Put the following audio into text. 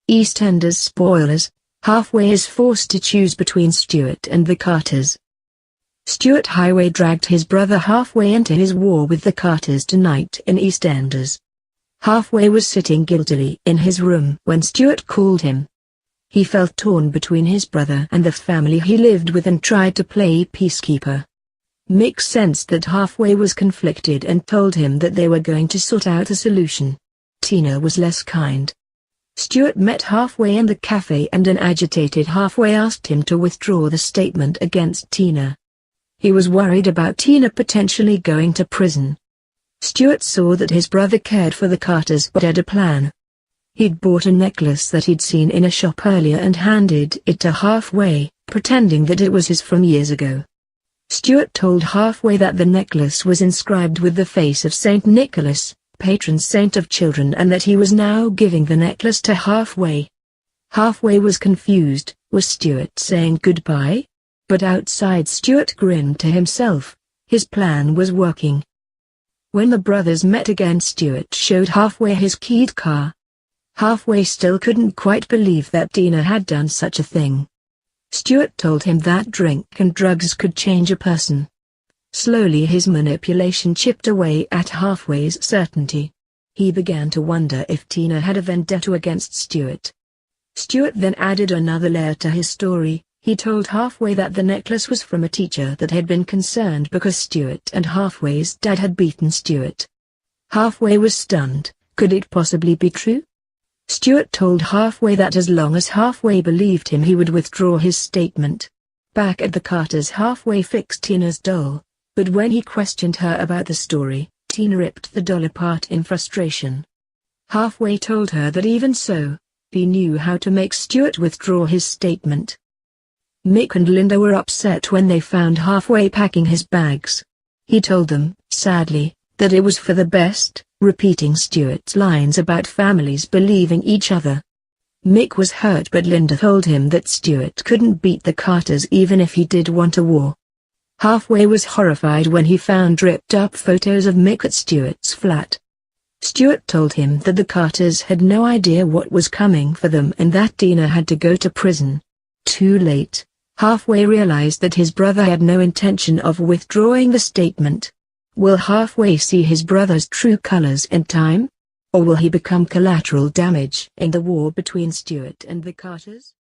EastEnders spoilers. Halfway is forced to choose between Stuart and the Carters. Stuart Highway dragged his brother Halfway into his war with the Carters tonight in EastEnders. Halfway was sitting guiltily in his room when Stuart called him. He felt torn between his brother and the family he lived with and tried to play peacekeeper. Mick sensed that Halfway was conflicted and told him that they were going to sort out a solution. Tina was less kind. Stuart met Halfway in the cafe and an agitated Halfway asked him to withdraw the statement against Tina. He was worried about Tina potentially going to prison. Stuart saw that his brother cared for the Carters but had a plan. He'd bought a necklace that he'd seen in a shop earlier and handed it to Halfway, pretending that it was his from years ago. Stuart told Halfway that the necklace was inscribed with the face of Saint Nicholas, patron saint of children, and that he was now giving the necklace to Halfway. Halfway was confused. Was Stuart saying goodbye? But outside, Stuart grinned to himself. His plan was working. When the brothers met again, Stuart showed Halfway his keyed car. Halfway still couldn't quite believe that Tina had done such a thing. Stuart told him that drink and drugs could change a person. Slowly his manipulation chipped away at Halfway's certainty. He began to wonder if Tina had a vendetta against Stuart. Stuart then added another layer to his story. He told Halfway that the necklace was from a teacher that had been concerned because Stuart and Halfway's dad had beaten Stuart. Halfway was stunned. Could it possibly be true? Stuart told Halfway that as long as Halfway believed him, he would withdraw his statement. Back at the Carters, Halfway fixed Tina's doll. But when he questioned her about the story, Tina ripped the doll apart in frustration. Halfway told her that even so, he knew how to make Stuart withdraw his statement. Mick and Linda were upset when they found Halfway packing his bags. He told them, sadly, that it was for the best, repeating Stuart's lines about families believing each other. Mick was hurt, but Linda told him that Stuart couldn't beat the Carters even if he did want a war. Halfway was horrified when he found ripped-up photos of Mick at Stuart's flat. Stuart told him that the Carters had no idea what was coming for them and that Tina had to go to prison. Too late, Halfway realized that his brother had no intention of withdrawing the statement. Will Halfway see his brother's true colors in time? Or will he become collateral damage in the war between Stuart and the Carters?